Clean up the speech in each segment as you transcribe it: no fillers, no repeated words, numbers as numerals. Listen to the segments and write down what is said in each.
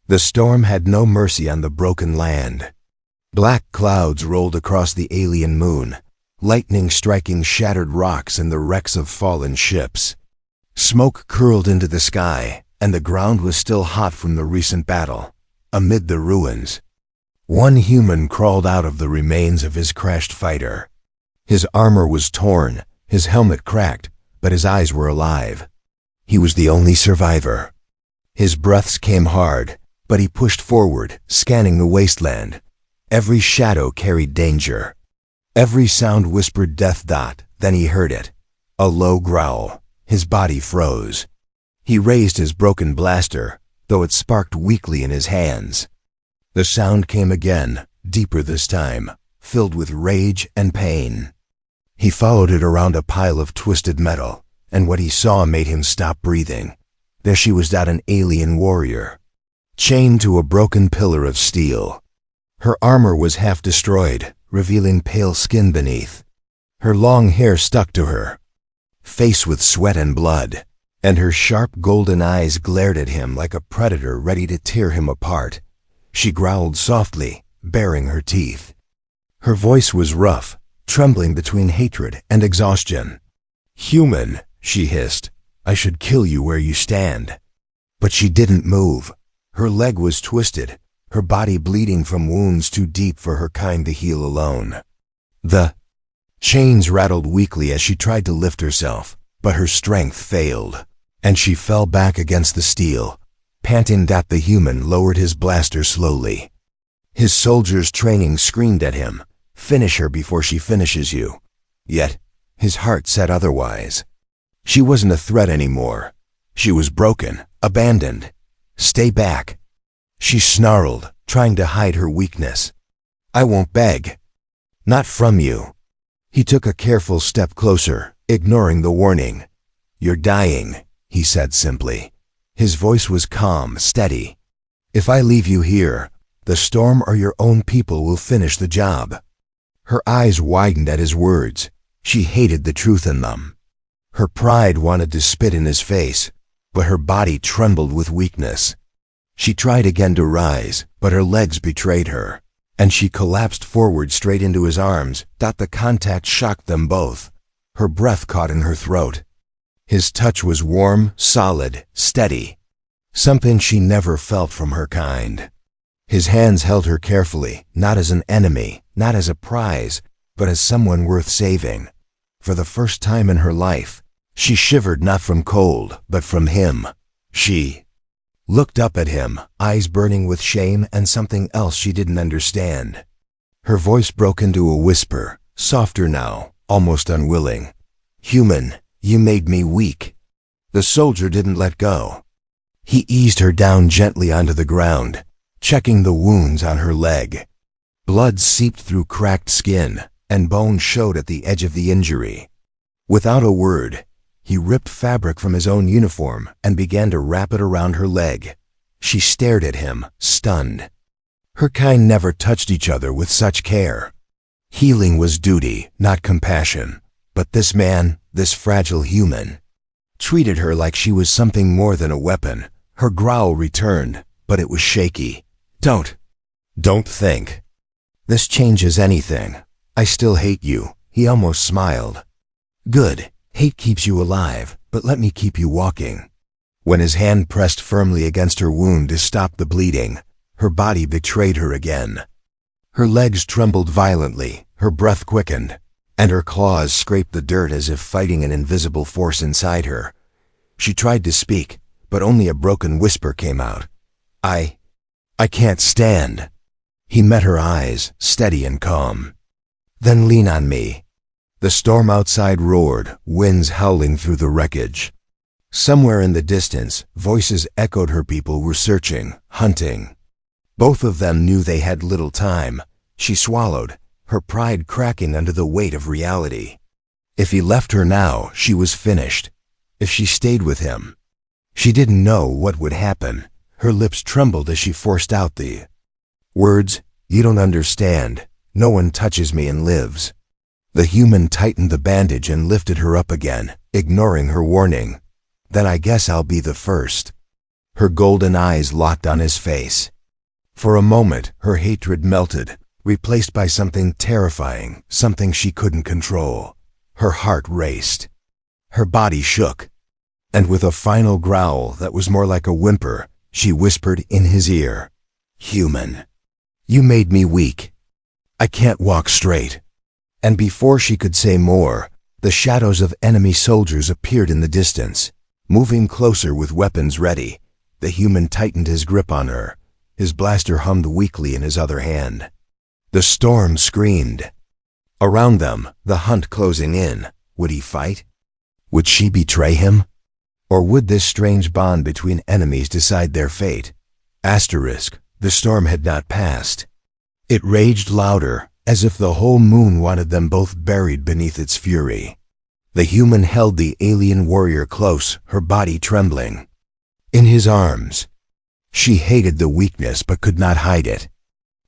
The storm had no mercy on the broken land. Black clouds rolled across the alien moon, lightning striking shattered rocks and the wrecks of fallen ships. Smoke curled into the sky, and the ground was still hot from the recent battle. Amid the ruins, one human crawled out of the remains of his crashed fighter. His armor was torn, his helmet cracked, but his eyes were alive. He was the only survivor. His breaths came hard, but he pushed forward, scanning the wasteland. Every shadow carried danger. Every sound whispered death. Then he heard it. A low growl. His body froze. He raised his broken blaster, though it sparked weakly in his hands. The sound came again, deeper this time, filled with rage and pain. He followed it around a pile of twisted metal, and what he saw made him stop breathing. There she was, an alien warrior, chained to a broken pillar of steel. Her armor was half destroyed, revealing pale skin beneath. Her long hair stuck to her face with sweat and blood, and her sharp golden eyes glared at him like a predator ready to tear him apart. She growled softly, baring her teeth. Her voice was rough, trembling between hatred and exhaustion. "Human," she hissed, "I should kill you where you stand." But she didn't move. Her leg was twisted, her body bleeding from wounds too deep for her kind to heal alone. The chains rattled weakly as she tried to lift herself, but her strength failed, and she fell back against the steel, panting. The human lowered his blaster slowly. His soldiers' training screamed at him, "Finish her before she finishes you." Yet, his heart said otherwise. She wasn't a threat anymore. She was broken, abandoned. "Stay back," she snarled, trying to hide her weakness. "I won't beg. Not from you." He took a careful step closer, ignoring the warning. "You're dying," he said simply. His voice was calm, steady. "If I leave you here, the storm or your own people will finish the job." Her eyes widened at his words. She hated the truth in them. Her pride wanted to spit in his face, but her body trembled with weakness. She tried again to rise, but her legs betrayed her, and she collapsed forward straight into his arms. The contact shocked them both. Her breath caught in her throat. His touch was warm, solid, steady, something she never felt from her kind. His hands held her carefully, not as an enemy, not as a prize, but as someone worth saving. For the first time in her life, she shivered not from cold, but from him. She looked up at him, eyes burning with shame and something else she didn't understand. Her voice broke into a whisper, softer now, almost unwilling. "Human, you made me weak." The soldier didn't let go. He eased her down gently onto the ground, checking the wounds on her leg. Blood seeped through cracked skin, and bone showed at the edge of the injury. Without a word, he ripped fabric from his own uniform and began to wrap it around her leg. She stared at him, stunned. Her kind never touched each other with such care. Healing was duty, not compassion. But this man, this fragile human, treated her like she was something more than a weapon. Her growl returned, but it was shaky. Don't think. This changes anything. I still hate you." He almost smiled. "Good. Hate keeps you alive, but let me keep you walking." When his hand pressed firmly against her wound to stop the bleeding, her body betrayed her again. Her legs trembled violently, her breath quickened, and her claws scraped the dirt as if fighting an invisible force inside her. She tried to speak, but only a broken whisper came out. I can't stand." He met her eyes, steady and calm. "Then lean on me." The storm outside roared, winds howling through the wreckage. Somewhere in the distance, voices echoed her people were searching, hunting. Both of them knew they had little time. She swallowed, her pride cracking under the weight of reality. If he left her now, she was finished. If she stayed with him, she didn't know what would happen. Her lips trembled as she forced out the words, "You don't understand. No one touches me and lives." The human tightened the bandage and lifted her up again, ignoring her warning. "Then I guess I'll be the first." Her golden eyes locked on his face. For a moment, her hatred melted, replaced by something terrifying, something she couldn't control. Her heart raced. Her body shook. And with a final growl that was more like a whimper, she whispered in his ear, "Human, you made me weak. I can't walk straight." And before she could say more, the shadows of enemy soldiers appeared in the distance. Moving closer with weapons ready, the human tightened his grip on her. His blaster hummed weakly in his other hand. The storm screamed. Around them, the hunt closing in. Would he fight? Would she betray him? Or would this strange bond between enemies decide their fate? The storm had not passed. It raged louder, as if the whole moon wanted them both buried beneath its fury. The human held the alien warrior close, her body trembling. In his arms. She hated the weakness but could not hide it.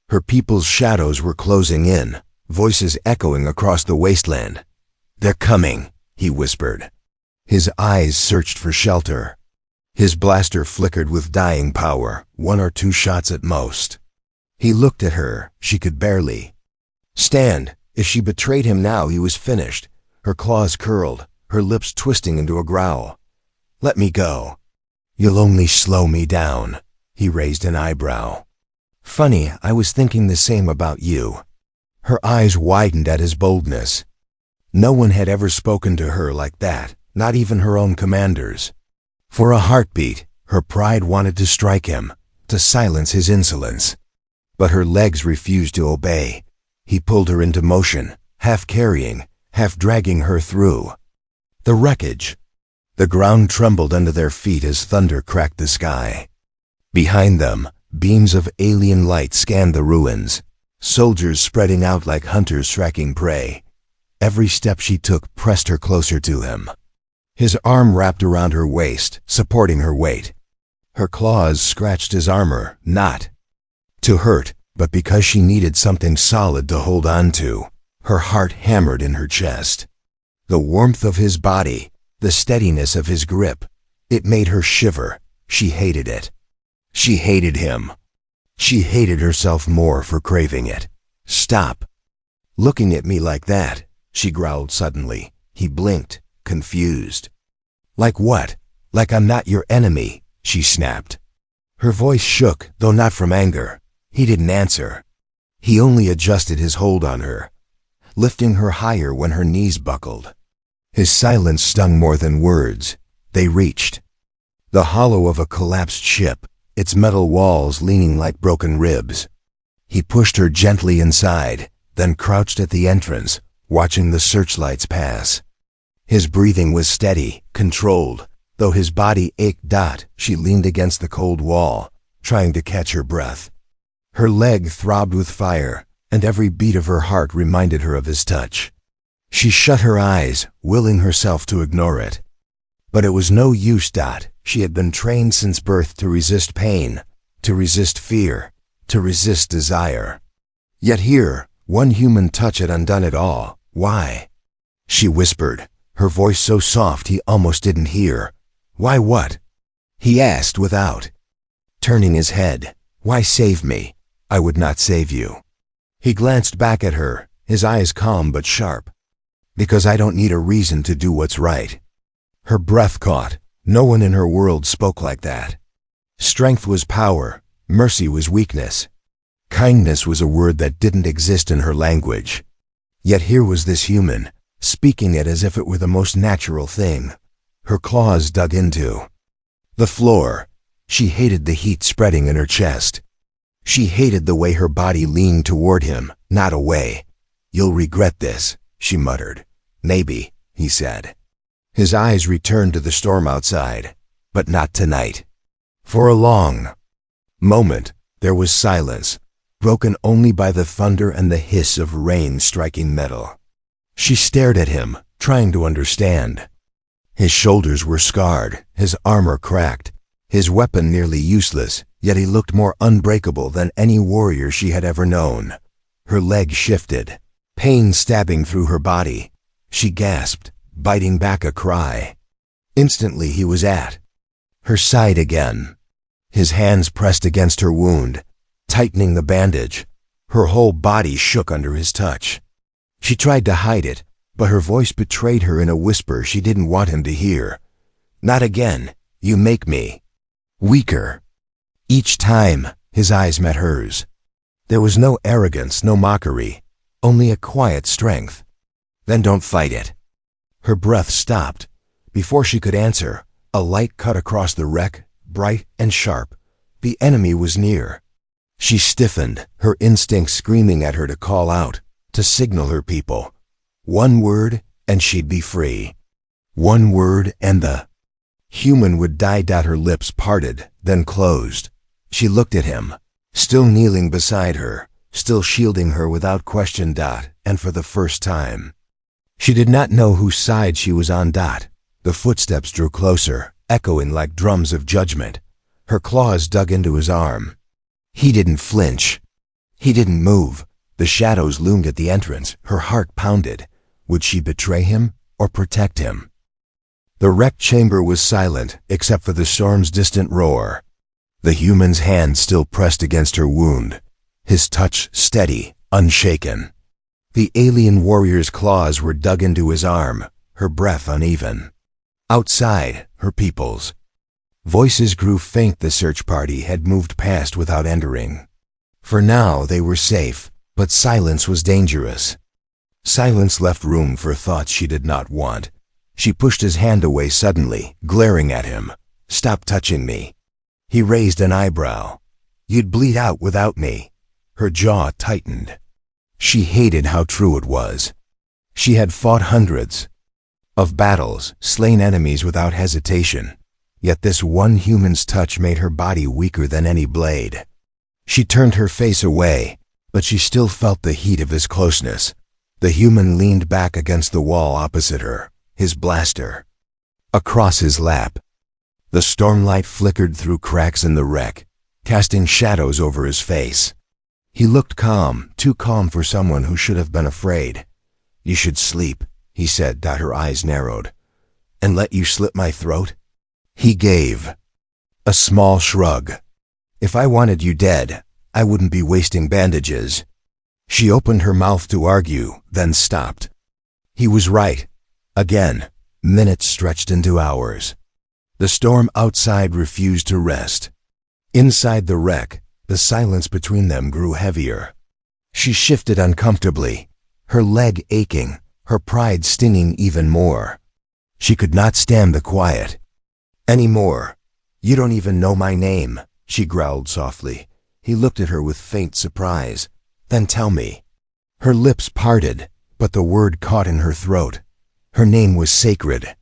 Her people's shadows were closing in, voices echoing across the wasteland. "They're coming," he whispered. His eyes searched for shelter. His blaster flickered with dying power, 1 or 2 shots at most. He looked at her. She could barely stand. If she betrayed him now, he was finished. Her claws curled, her lips twisting into a growl. "Let me go." "You'll only slow me down." He raised an eyebrow. "Funny, I was thinking the same about you." Her eyes widened at his boldness. No one had ever spoken to her like that, not even her own commanders. For a heartbeat, her pride wanted to strike him, to silence his insolence. But her legs refused to obey. He pulled her into motion, half carrying, half dragging her through. The wreckage. The ground trembled under their feet as thunder cracked the sky. Behind them, beams of alien light scanned the ruins, soldiers spreading out like hunters tracking prey. Every step she took pressed her closer to him. His arm wrapped around her waist, supporting her weight. Her claws scratched his armor, not to hurt, but because she needed something solid to hold on to. Her heart hammered in her chest. The warmth of his body, the steadiness of his grip, it made her shiver. She hated it. She hated him. She hated herself more for craving it. "Stop looking at me like that," she growled suddenly. He blinked, confused. "Like what? Like I'm not your enemy," she snapped. Her voice shook, though not from anger. He didn't answer. He only adjusted his hold on her, lifting her higher when her knees buckled. His silence stung more than words. They reached the hollow of a collapsed ship, its metal walls leaning like broken ribs. He pushed her gently inside, then crouched at the entrance, watching the searchlights pass. His breathing was steady, controlled, though his body ached. She leaned against the cold wall, trying to catch her breath. Her leg throbbed with fire, and every beat of her heart reminded her of his touch. She shut her eyes, willing herself to ignore it. But it was no use. She had been trained since birth to resist pain, to resist fear, to resist desire. Yet here, one human touch had undone it all. "Why?" she whispered, her voice so soft he almost didn't hear. "Why what?" he asked without turning his head. "Why save me? I would not save you." He glanced back at her, his eyes calm but sharp. "Because I don't need a reason to do what's right." Her breath caught. No one in her world spoke like that. Strength was power. Mercy was weakness. Kindness was a word that didn't exist in her language. Yet here was this human, speaking it as if it were the most natural thing. Her claws dug into the floor. She hated the heat spreading in her chest. She hated the way her body leaned toward him, not away. "You'll regret this," she muttered. "Maybe," he said. His eyes returned to the storm outside, but not tonight. For a long moment, there was silence, broken only by the thunder and the hiss of rain striking metal. She stared at him, trying to understand. His shoulders were scarred, his armor cracked, his weapon nearly useless, yet he looked more unbreakable than any warrior she had ever known. Her leg shifted, pain stabbing through her body. She gasped, biting back a cry. Instantly he was at her side again. His hands pressed against her wound, tightening the bandage. Her whole body shook under his touch. She tried to hide it, but her voice betrayed her in a whisper she didn't want him to hear. "Not again. You make me." Weaker. Each time, his eyes met hers. There was no arrogance, no mockery, only a quiet strength. "Then don't fight it." Her breath stopped. Before she could answer, a light cut across the wreck, bright and sharp. The enemy was near. She stiffened, her instincts screaming at her to call out, to signal her people. One word, and she'd be free. One word, and the human would die. Her lips parted, then closed. She looked at him, still kneeling beside her, still shielding her without question. And for the first time, she did not know whose side she was on. The footsteps drew closer, echoing like drums of judgment. Her claws dug into his arm. He didn't flinch. He didn't move. The shadows loomed at the entrance. Her heart pounded. Would she betray him or protect him? The wrecked chamber was silent, except for the storm's distant roar. The human's hand still pressed against her wound, his touch steady, unshaken. The alien warrior's claws were dug into his arm, her breath uneven. Outside, her people's voices grew faint. The search party had moved past without entering. For now they were safe, but silence was dangerous. Silence left room for thoughts she did not want. She pushed his hand away suddenly, glaring at him. "Stop touching me." He raised an eyebrow. "You'd bleed out without me." Her jaw tightened. She hated how true it was. She had fought hundreds of battles, slain enemies without hesitation. Yet this one human's touch made her body weaker than any blade. She turned her face away, but she still felt the heat of his closeness. The human leaned back against the wall opposite her, his blaster across his lap. The stormlight flickered through cracks in the wreck, casting shadows over his face. He looked calm, too calm for someone who should have been afraid. "You should sleep," he said. Her eyes narrowed. "And let you slit my throat?" He gave a small shrug. "If I wanted you dead, I wouldn't be wasting bandages." She opened her mouth to argue, then stopped. He was right. Again, minutes stretched into hours. The storm outside refused to rest. Inside the wreck, the silence between them grew heavier. She shifted uncomfortably, her leg aching, her pride stinging even more. She could not stand the quiet anymore. "You don't even know my name," she growled softly. He looked at her with faint surprise. "Then tell me." Her lips parted, but the word caught in her throat. Her name was sacred.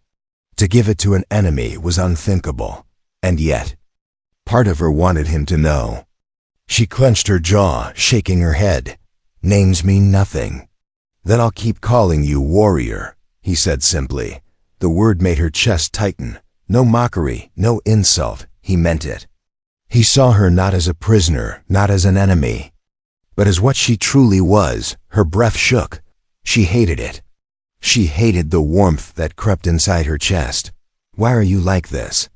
To give it to an enemy was unthinkable, and yet, part of her wanted him to know. She clenched her jaw, shaking her head. "Names mean nothing." "Then I'll keep calling you warrior," he said simply. The word made her chest tighten. No mockery, no insult, he meant it. He saw her not as a prisoner, not as an enemy, but as what she truly was. Her breath shook. She hated it. She hated the warmth that crept inside her chest. "Why are you like this?"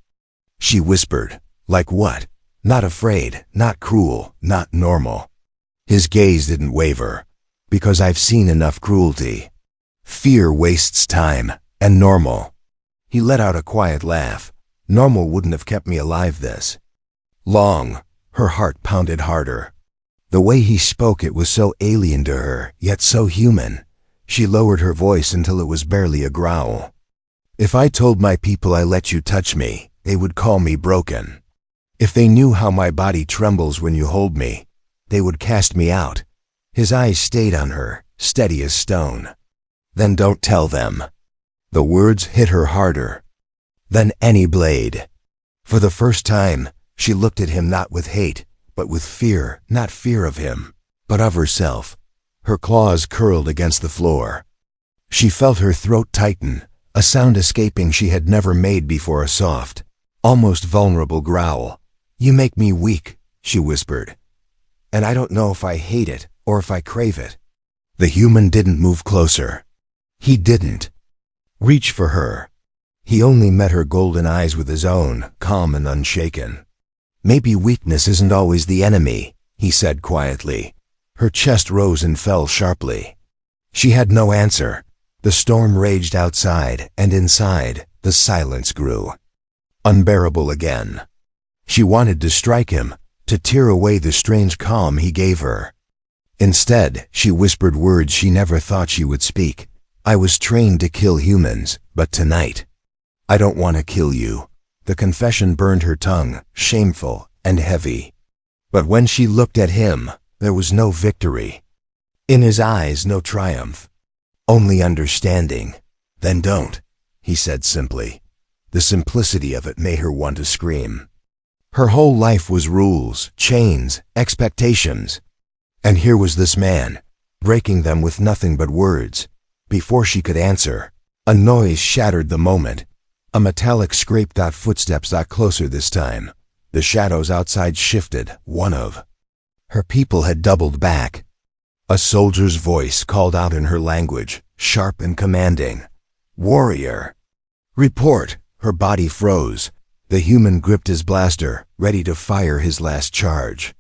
She whispered. "Like what?" Not afraid, not cruel, not normal. His gaze didn't waver. "Because I've seen enough cruelty. Fear wastes time, and normal." He let out a quiet laugh. "Normal wouldn't have kept me alive this long." Her heart pounded harder. The way he spoke, it was so alien to her, yet so human. She lowered her voice until it was barely a growl. "If I told my people I let you touch me, they would call me broken. If they knew how my body trembles when you hold me, they would cast me out." His eyes stayed on her, steady as stone. "Then don't tell them." The words hit her harder than any blade. For the first time, she looked at him not with hate, but with fear, not fear of him, but of herself. Her claws curled against the floor. She felt her throat tighten, a sound escaping she had never made before, a soft, almost vulnerable growl. "You make me weak," she whispered. "And I don't know if I hate it or if I crave it." The human didn't move closer. He didn't reach for her. He only met her golden eyes with his own, calm and unshaken. Maybe weakness isn't always the enemy, he said quietly. Her chest rose and fell sharply. She had no answer. The storm raged outside, and inside, the silence grew. Unbearable again. She wanted to strike him, to tear away the strange calm he gave her. Instead, she whispered words she never thought she would speak. I was trained to kill humans, but tonight, I don't want to kill you. The confession burned her tongue, shameful and heavy. But when she looked at him, there was no victory. In his eyes, no triumph. Only understanding. Then don't, he said simply. The simplicity of it made her want to scream. Her whole life was rules, chains, expectations. And here was this man, breaking them with nothing but words. Before she could answer, a noise shattered the moment. A metallic scrape. Footsteps closer this time. The shadows outside shifted. One of her people had doubled back. A soldier's voice called out in her language, sharp and commanding. Warrior! Report! Her body froze. The human gripped his blaster, ready to fire his last charge.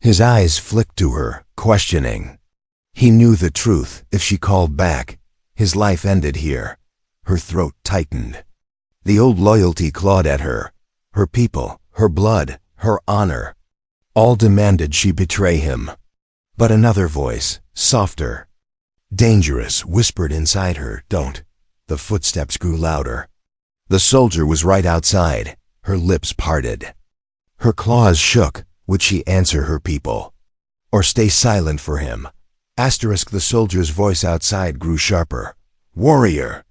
His eyes flicked to her, questioning. He knew the truth. If she called back, his life ended here. Her throat tightened. The old loyalty clawed at her. Her people, her blood, her honor. All demanded she betray him. But another voice, softer, dangerous, whispered inside her, don't. The footsteps grew louder. The soldier was right outside, her lips parted. Her claws shook. Would she answer her people? Or stay silent for him? The soldier's voice outside grew sharper. Warrior!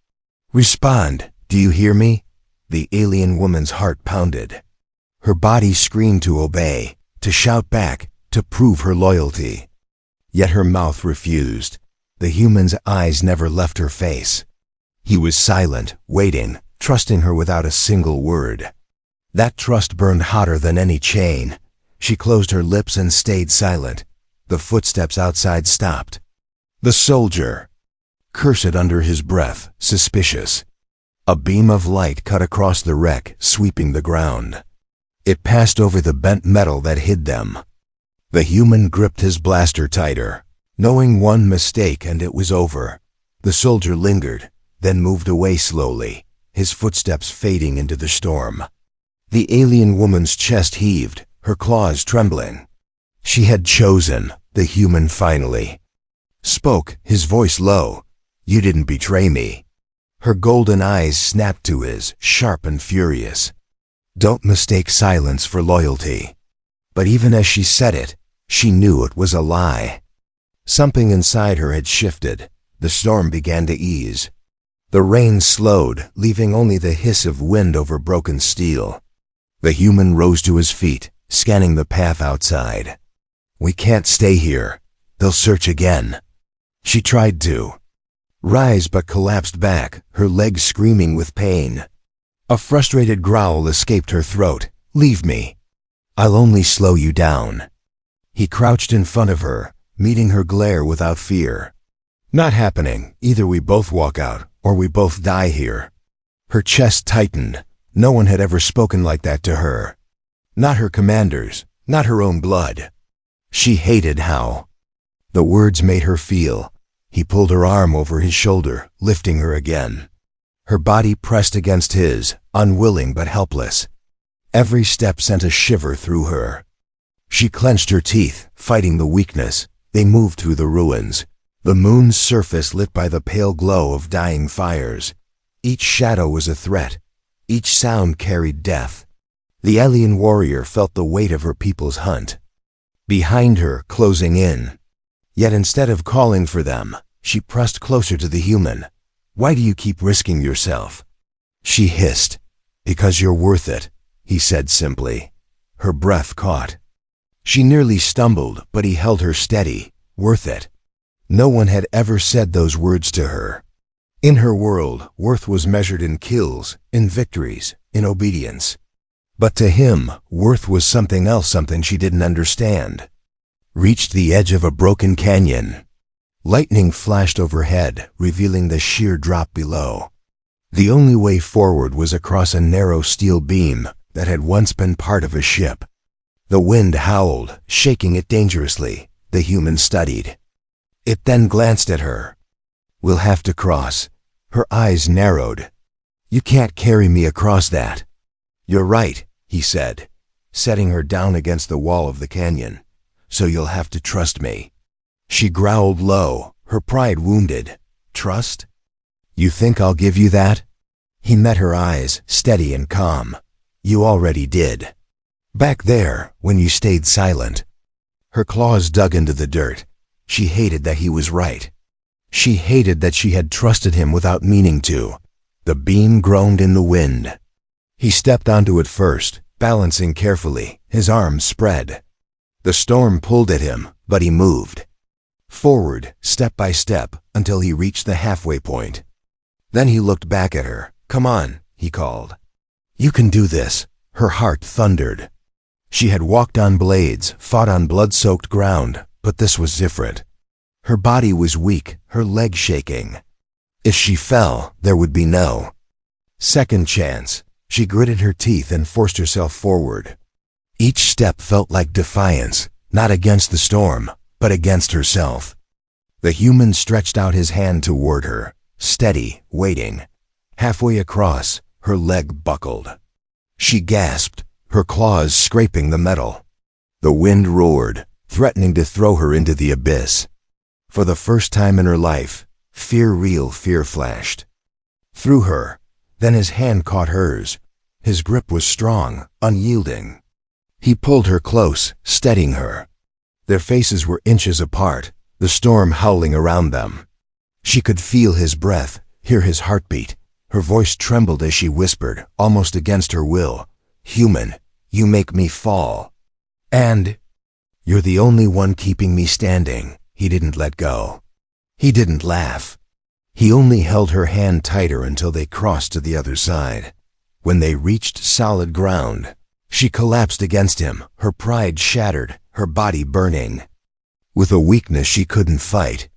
Respond! Do you hear me? The alien woman's heart pounded. Her body screamed to obey, to shout back, to prove her loyalty. Yet her mouth refused. The human's eyes never left her face. He was silent, waiting, trusting her without a single word. That trust burned hotter than any chain. She closed her lips and stayed silent. The footsteps outside stopped. The soldier cursed under his breath, suspicious. A beam of light cut across the wreck, sweeping the ground. It passed over the bent metal that hid them. The human gripped his blaster tighter, knowing one mistake and it was over. The soldier lingered, then moved away slowly, his footsteps fading into the storm. The alien woman's chest heaved, her claws trembling. She had chosen. The human finally spoke, his voice low. You didn't betray me. Her golden eyes snapped to his, sharp and furious. Don't mistake silence for loyalty. But even as she said it, she knew it was a lie. Something inside her had shifted. The storm began to ease. The rain slowed, leaving only the hiss of wind over broken steel. The human rose to his feet, scanning the path outside. We can't stay here. They'll search again. She tried to rise but collapsed back, her legs screaming with pain. A frustrated growl escaped her throat. Leave me. I'll only slow you down. He crouched in front of her, meeting her glare without fear. Not happening. Either we both walk out, or we both die here. Her chest tightened. No one had ever spoken like that to her. Not her commanders, not her own blood. She hated how the words made her feel. He pulled her arm over his shoulder, lifting her again. Her body pressed against his, unwilling but helpless. Every step sent a shiver through her. She clenched her teeth, fighting the weakness. They moved through the ruins, the moon's surface lit by the pale glow of dying fires. Each shadow was a threat. Each sound carried death. The alien warrior felt the weight of her people's hunt. Behind her, closing in. Yet instead of calling for them, she pressed closer to the human. Why do you keep risking yourself? She hissed. Because you're worth it, he said simply. Her breath caught. She nearly stumbled, but he held her steady. Worth it. No one had ever said those words to her. In her world, worth was measured in kills, in victories, in obedience. But to him, worth was something else, something she didn't understand. Reached the edge of a broken canyon. Lightning flashed overhead, revealing the sheer drop below. The only way forward was across a narrow steel beam that had once been part of a ship. The wind howled, shaking it dangerously. The human studied. It then glanced at her. "We'll have to cross." Her eyes narrowed. "You can't carry me across that." "You're right," he said, setting her down against the wall of the canyon. "So you'll have to trust me." She growled low, her pride wounded. "Trust? You think I'll give you that?" He met her eyes, steady and calm. "You already did. Back there, when you stayed silent." Her claws dug into the dirt. She hated that he was right. She hated that she had trusted him without meaning to. The beam groaned in the wind. He stepped onto it first, balancing carefully, his arms spread. The storm pulled at him, but he moved. Forward, step by step, until he reached the halfway point. Then he looked back at her. "Come on," he called. "You can do this." Her heart thundered. She had walked on blades, fought on blood-soaked ground, but this was different. Her body was weak, her legs shaking. If she fell, there would be no second chance. She gritted her teeth and forced herself forward. Each step felt like defiance, not against the storm, but against herself. The human stretched out his hand toward her, steady, waiting. Halfway across, her leg buckled. She gasped, her claws scraping the metal. The wind roared, threatening to throw her into the abyss. For the first time in her life, real fear flashed through her. Then his hand caught hers. His grip was strong, unyielding. He pulled her close, steadying her. Their faces were inches apart, the storm howling around them. She could feel his breath, hear his heartbeat. Her voice trembled as she whispered, almost against her will, "Human, you make me fall. And you're the only one keeping me standing." He didn't let go. He didn't laugh. He only held her hand tighter until they crossed to the other side. When they reached solid ground, she collapsed against him, her pride shattered, her body burning. With a weakness she couldn't fight,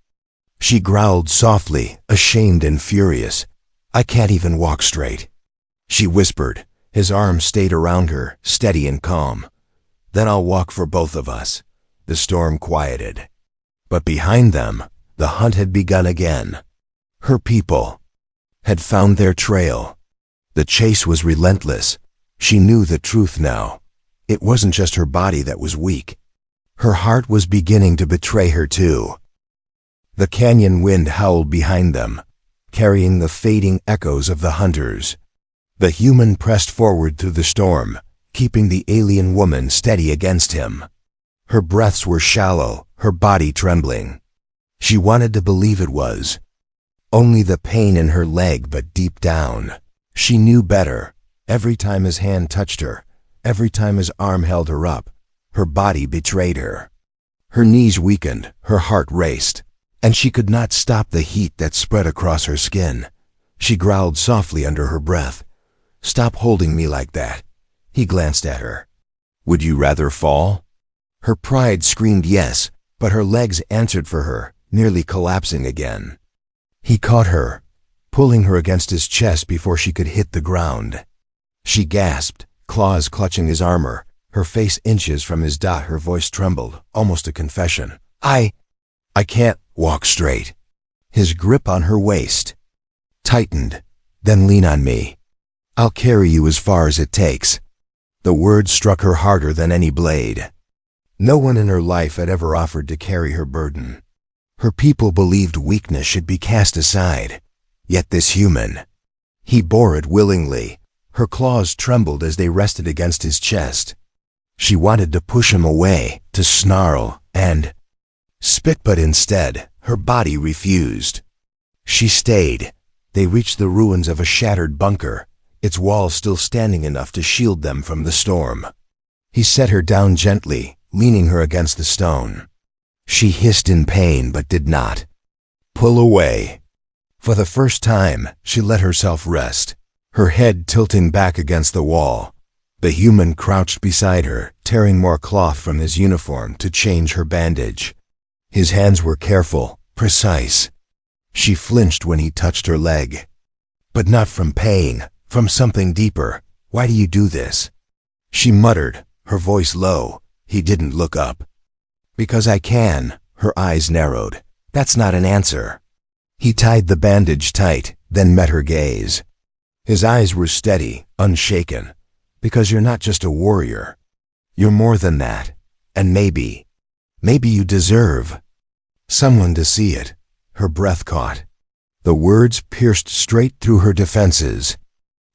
she growled softly, ashamed and furious. "I can't even walk straight," she whispered. His arms stayed around her, steady and calm. "Then I'll walk for both of us." The storm quieted. But behind them, the hunt had begun again. Her people had found their trail. The chase was relentless. She knew the truth now. It wasn't just her body that was weak. Her heart was beginning to betray her too. The canyon wind howled behind them, carrying the fading echoes of the hunters. The human pressed forward through the storm, keeping the alien woman steady against him. Her breaths were shallow, her body trembling. She wanted to believe it was only the pain in her leg, but deep down, she knew better. Every time his hand touched her, every time his arm held her up, her body betrayed her. Her knees weakened, her heart raced, and she could not stop the heat that spread across her skin. She growled softly under her breath. "Stop holding me like that." He glanced at her. "Would you rather fall?" Her pride screamed yes, but her legs answered for her, nearly collapsing again. He caught her, pulling her against his chest before she could hit the ground. She gasped, claws clutching his armor, her face inches from his dot. Her voice trembled, almost a confession. I can't walk straight." His grip on her waist tightened. "Then lean on me. I'll carry you as far as it takes." The words struck her harder than any blade. No one in her life had ever offered to carry her burden. Her people believed weakness should be cast aside. Yet this human, he bore it willingly. Her claws trembled as they rested against his chest. She wanted to push him away, to snarl and spit, but instead, her body refused. She stayed. They reached the ruins of a shattered bunker, its walls still standing enough to shield them from the storm. He set her down gently, leaning her against the stone. She hissed in pain but did not pull away. For the first time, she let herself rest, her head tilting back against the wall. The human crouched beside her, tearing more cloth from his uniform to change her bandage. His hands were careful, precise. She flinched when he touched her leg. But not from pain, from something deeper. "Why do you do this?" She muttered, her voice low. He didn't look up. Because I can. Her eyes narrowed. That's not an answer. He tied the bandage tight, then met her gaze. His eyes were steady, unshaken. Because you're not just a warrior. You're more than that. And maybe you deserve someone to see it. Her breath caught. The words pierced straight through her defenses.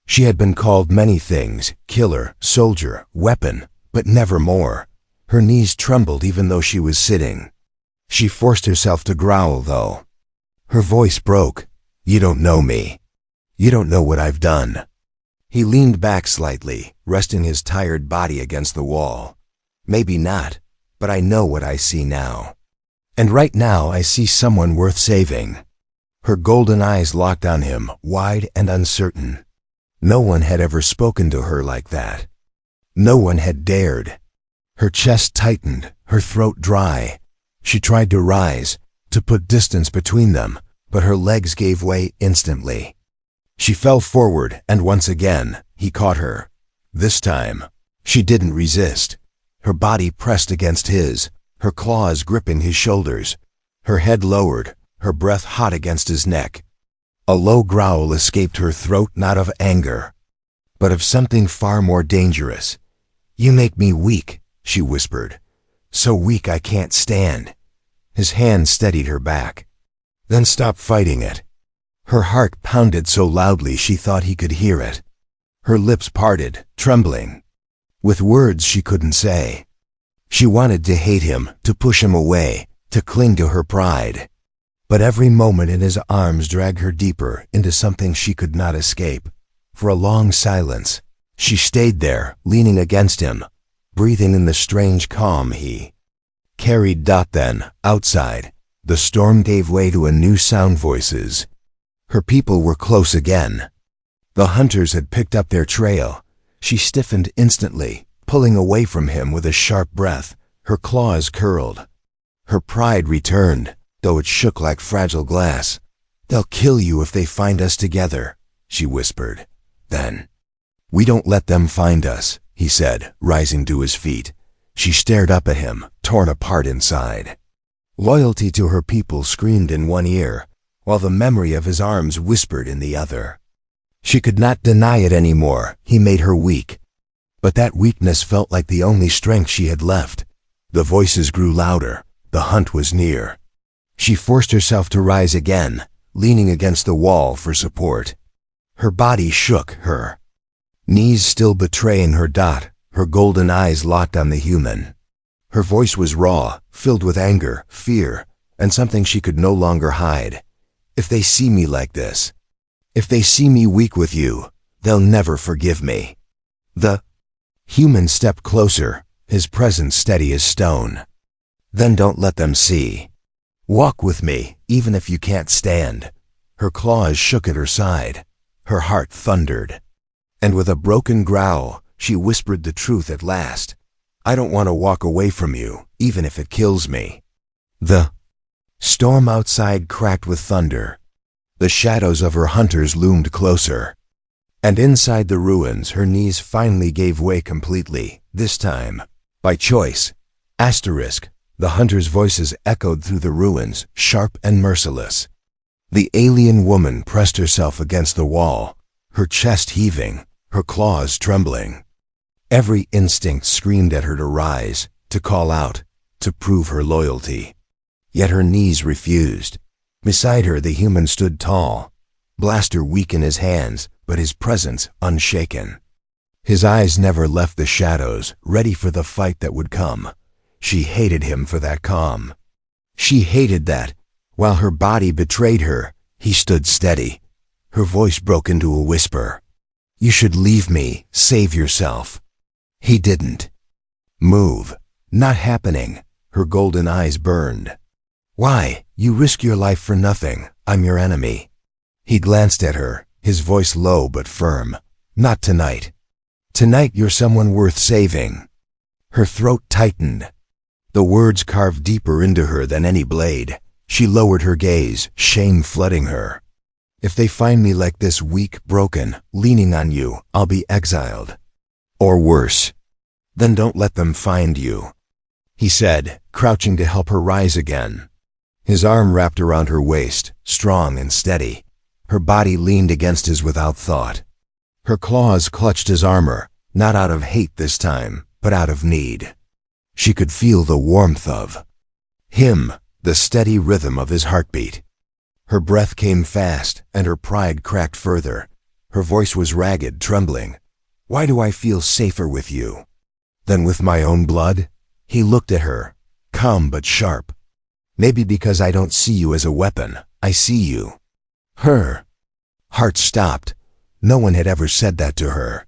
She had been called many things, killer, soldier, weapon, but never more. Her knees trembled even though she was sitting. She forced herself to growl, though. Her voice broke. You don't know me. You don't know what I've done. He leaned back slightly, resting his tired body against the wall. Maybe not, but I know what I see now. And right now I see someone worth saving. Her golden eyes locked on him, wide and uncertain. No one had ever spoken to her like that. No one had dared. Her chest tightened, her throat dry. She tried to rise, to put distance between them, but her legs gave way instantly. She fell forward, and once again, he caught her. This time, she didn't resist. Her body pressed against his, her claws gripping his shoulders. Her head lowered, her breath hot against his neck. A low growl escaped her throat, not of anger, but of something far more dangerous. You make me weak, she whispered. So weak I can't stand. His hand steadied her back. Then stop fighting it. Her heart pounded so loudly she thought he could hear it. Her lips parted, trembling, with words she couldn't say. She wanted to hate him, to push him away, to cling to her pride. But every moment in his arms dragged her deeper into something she could not escape. For a long silence, she stayed there, leaning against him, breathing in the strange calm he carried. Then, outside, the storm gave way to a new sound. Voices. Her people were close again. The hunters had picked up their trail. She stiffened instantly, pulling away from him with a sharp breath. Her claws curled. Her pride returned, though it shook like fragile glass. They'll kill you if they find us together, she whispered. Then, we don't let them find us, he said, rising to his feet. She stared up at him, torn apart inside. Loyalty to her people screamed in one ear, while the memory of his arms whispered in the other. She could not deny it anymore. He made her weak. But that weakness felt like the only strength she had left. The voices grew louder. The hunt was near. She forced herself to rise again, leaning against the wall for support. Her body shook, her knees still betraying her. Her golden eyes locked on the human. Her voice was raw, filled with anger, fear, and something she could no longer hide. If they see me like this, if they see me weak with you, they'll never forgive me. The human stepped closer, his presence steady as stone. Then don't let them see. Walk with me, even if you can't stand. Her claws shook at her side. Her heart thundered. And with a broken growl, she whispered the truth at last. I don't want to walk away from you, even if it kills me. The storm outside cracked with thunder. The shadows of her hunters loomed closer. And inside the ruins, her knees finally gave way completely, this time by choice. Asterisk. The hunters' voices echoed through the ruins, sharp and merciless. The alien woman pressed herself against the wall, her chest heaving, her claws trembling. Every instinct screamed at her to rise, to call out, to prove her loyalty. Yet her knees refused. Beside her the human stood tall, blaster weak in his hands, but his presence unshaken. His eyes never left the shadows, ready for the fight that would come. She hated him for that calm. She hated that, while her body betrayed her, he stood steady. Her voice broke into a whisper. You should leave me, save yourself. He didn't move. Not happening. Her golden eyes burned. Why? You risk your life for nothing. I'm your enemy. He glanced at her, his voice low but firm. Not tonight. Tonight you're someone worth saving. Her throat tightened. The words carved deeper into her than any blade. She lowered her gaze, shame flooding her. If they find me like this, weak, broken, leaning on you, I'll be exiled. Or worse. Then don't let them find you," he said, crouching to help her rise again. His arm wrapped around her waist, strong and steady. Her body leaned against his without thought. Her claws clutched his armor, not out of hate this time, but out of need. She could feel the warmth of him, the steady rhythm of his heartbeat. Her breath came fast, and her pride cracked further. Her voice was ragged, trembling. "Why do I feel safer with you than with my own blood?" He looked at her, calm but sharp. "Maybe because I don't see you as a weapon. I see you." Her heart stopped. No one had ever said that to her.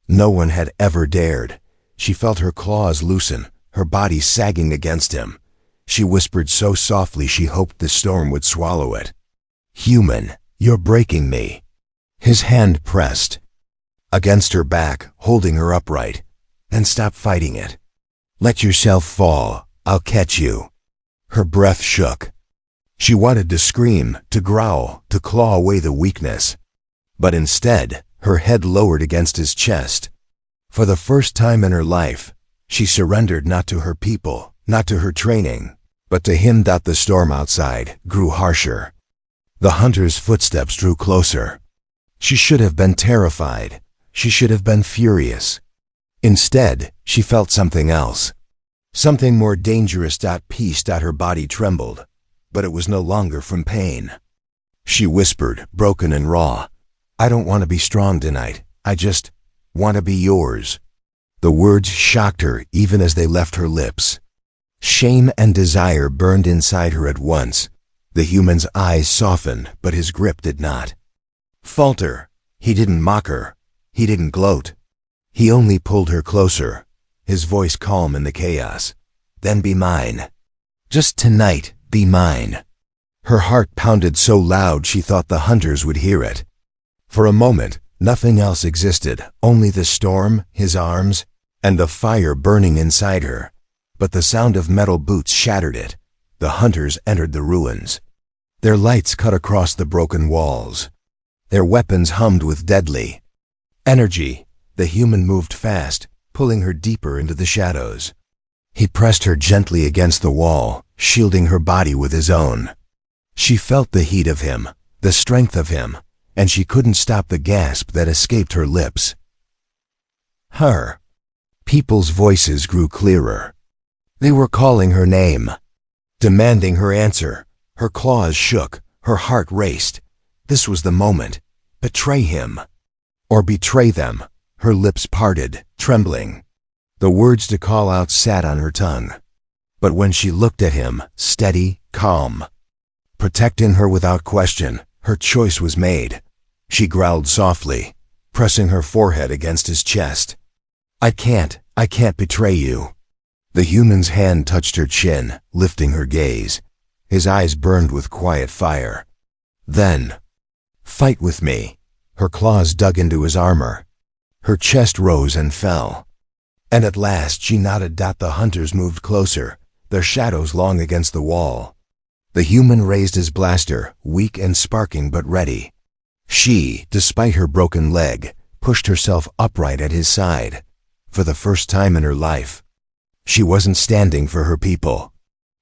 No one had ever dared. She felt her claws loosen, her body sagging against him. She whispered so softly she hoped the storm would swallow it. "Human, you're breaking me." His hand pressed against her back, holding her upright. "Then stop fighting it. Let yourself fall. I'll catch you." Her breath shook. She wanted to scream, to growl, to claw away the weakness. But instead, her head lowered against his chest. For the first time in her life, she surrendered not to her people, not to her training, but to him. The storm outside grew harsher. The hunter's footsteps drew closer. She should have been terrified. She should have been furious. Instead, she felt something else. Something more dangerous. Peace. Her body trembled, but it was no longer from pain. She whispered, broken and raw, "I don't want to be strong tonight. I just want to be yours." The words shocked her even as they left her lips. Shame and desire burned inside her at once. The human's eyes softened, but his grip did not falter. He didn't mock her. He didn't gloat. He only pulled her closer, his voice calm in the chaos. "Then be mine. Just tonight, be mine." Her heart pounded so loud she thought the hunters would hear it. For a moment, nothing else existed, only the storm, his arms, and the fire burning inside her. But the sound of metal boots shattered it. The hunters entered the ruins. Their lights cut across the broken walls. Their weapons hummed with deadly energy. The human moved fast, pulling her deeper into the shadows. He pressed her gently against the wall, shielding her body with his own. She felt the heat of him, the strength of him, and she couldn't stop the gasp that escaped her lips. Her people's voices grew clearer. They were calling her name, demanding her answer. Her claws shook, her heart raced. This was the moment. Betray him, or betray them. Her lips parted, trembling. The words to call out sat on her tongue. But when she looked at him, steady, calm, protecting her without question, her choice was made. She growled softly, pressing her forehead against his chest. I can't betray you." The human's hand touched her chin, lifting her gaze. His eyes burned with quiet fire. "Then, fight with me." Her claws dug into his armor. Her chest rose and fell. And at last she nodded. The hunters moved closer, their shadows long against the wall. The human raised his blaster, weak and sparking but ready. She, despite her broken leg, pushed herself upright at his side. For the first time in her life, she wasn't standing for her people.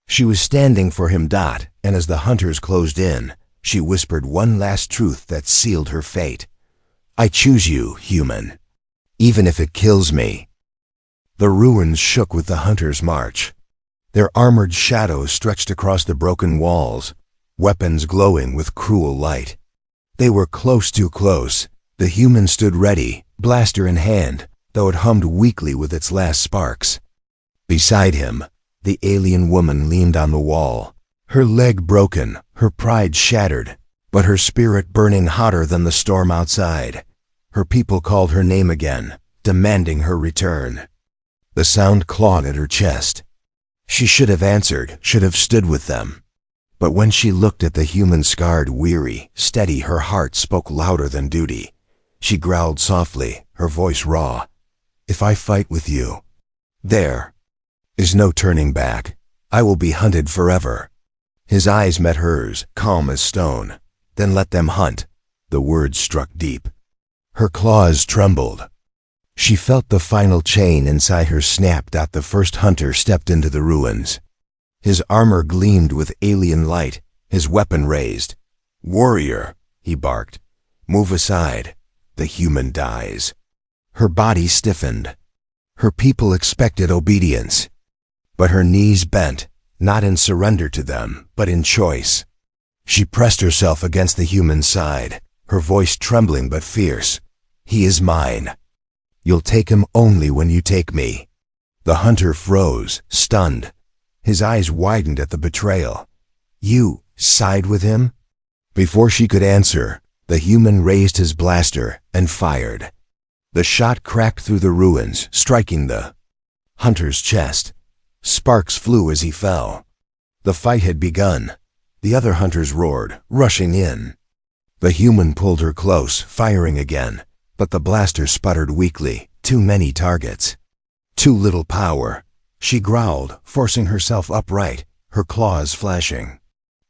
She was standing for him. And as the hunters closed in, she whispered one last truth that sealed her fate. "I choose you, human, even if it kills me." The ruins shook with the hunters' march. Their armored shadows stretched across the broken walls, weapons glowing with cruel light. They were close, too close. The human stood ready, blaster in hand, though it hummed weakly with its last sparks. Beside him, the alien woman leaned on the wall, her leg broken, her pride shattered, but her spirit burning hotter than the storm outside. Her people called her name again, demanding her return. The sound clawed at her chest. She should have answered, should have stood with them. But when she looked at the human, scarred, weary, steady, her heart spoke louder than duty. She growled softly, her voice raw. "If I fight with you, there is no turning back. I will be hunted forever." His eyes met hers, calm as stone. "Then let them hunt." The words struck deep. Her claws trembled. She felt the final chain inside her snap. The first hunter stepped into the ruins. His armor gleamed with alien light, his weapon raised. "Warrior," he barked. "Move aside. The human dies." Her body stiffened. Her people expected obedience. But her knees bent, not in surrender to them, but in choice. She pressed herself against the human's side, her voice trembling but fierce. "He is mine. You'll take him only when you take me." The hunter froze, stunned. His eyes widened at the betrayal. "You side with him?" Before she could answer, the human raised his blaster and fired. The shot cracked through the ruins, striking the hunter's chest. Sparks flew as he fell. The fight had begun. The other hunters roared, rushing in. The human pulled her close, firing again, but the blaster sputtered weakly. Too many targets. Too little power. She growled, forcing herself upright, her claws flashing.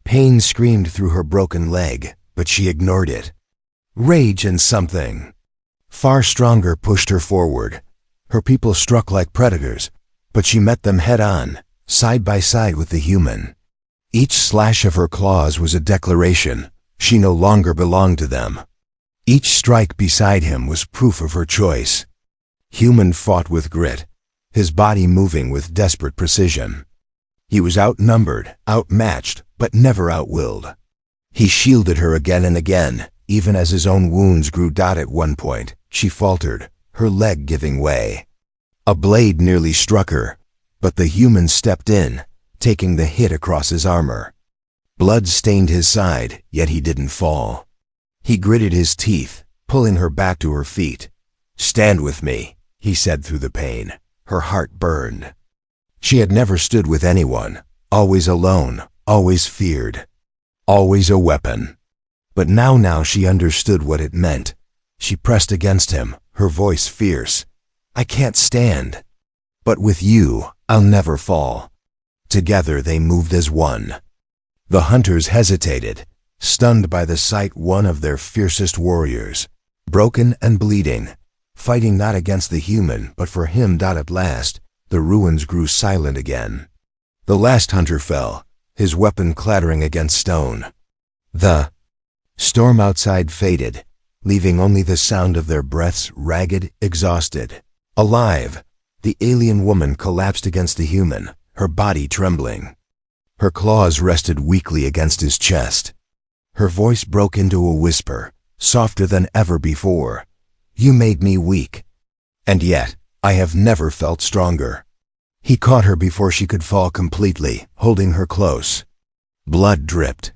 Pain screamed through her broken leg, but she ignored it. Rage and something far stronger pushed her forward. Her people struck like predators, but she met them head-on, side by side with the human. Each slash of her claws was a declaration. She no longer belonged to them. Each strike beside him was proof of her choice. Human fought with grit, his body moving with desperate precision. He was outnumbered, outmatched, but never outwilled. He shielded her again and again, even as his own wounds grew. At one point, she faltered, her leg giving way. A blade nearly struck her, but the human stepped in, taking the hit across his armor. Blood stained his side, yet he didn't fall. He gritted his teeth, pulling her back to her feet. "Stand with me," he said through the pain. Her heart burned. She had never stood with anyone, always alone, always feared, always a weapon. But now she understood what it meant. She pressed against him, her voice fierce. "I can't stand. But with you, I'll never fall." Together they moved as one. The hunters hesitated, stunned by the sight. One of their fiercest warriors, broken and bleeding, fighting not against the human, but for him. At last, the ruins grew silent again. The last hunter fell, his weapon clattering against stone. The storm outside faded, leaving only the sound of their breaths, ragged, exhausted. Alive, the alien woman collapsed against the human, her body trembling. Her claws rested weakly against his chest. Her voice broke into a whisper, softer than ever before. "You made me weak. And yet, I have never felt stronger." He caught her before she could fall completely, holding her close. Blood dripped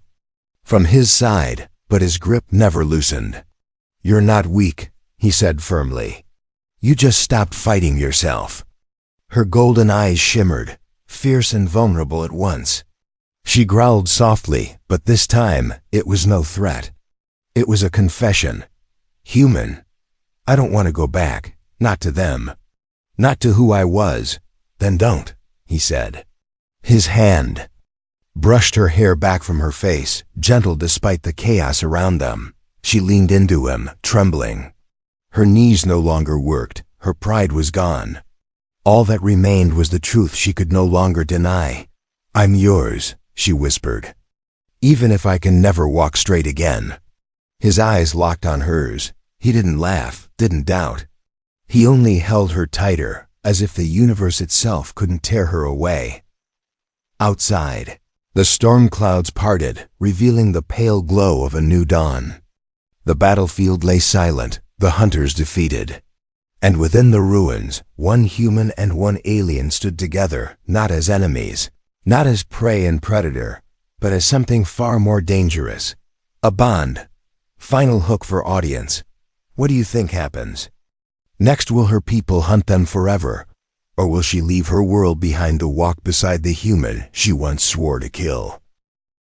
from his side, but his grip never loosened. "You're not weak," he said firmly. "You just stopped fighting yourself." Her golden eyes shimmered, fierce and vulnerable at once. She growled softly, but this time it was no threat. It was a confession. "Human, I don't want to go back, not to them, not to who I was." "Then don't," he said. His hand brushed her hair back from her face, gentle despite the chaos around them. She leaned into him, trembling. Her knees no longer worked, her pride was gone. All that remained was the truth she could no longer deny. "I'm yours," she whispered. "Even if I can never walk straight again." His eyes locked on hers. He didn't laugh, didn't doubt. He only held her tighter, as if the universe itself couldn't tear her away. Outside, the storm clouds parted, revealing the pale glow of a new dawn. The battlefield lay silent, the hunters defeated. And within the ruins, one human and one alien stood together, not as enemies, not as prey and predator, but as something far more dangerous. A bond. Final hook for audience. What do you think happens? Next, will her people hunt them forever? Or will she leave her world behind to walk beside the human she once swore to kill?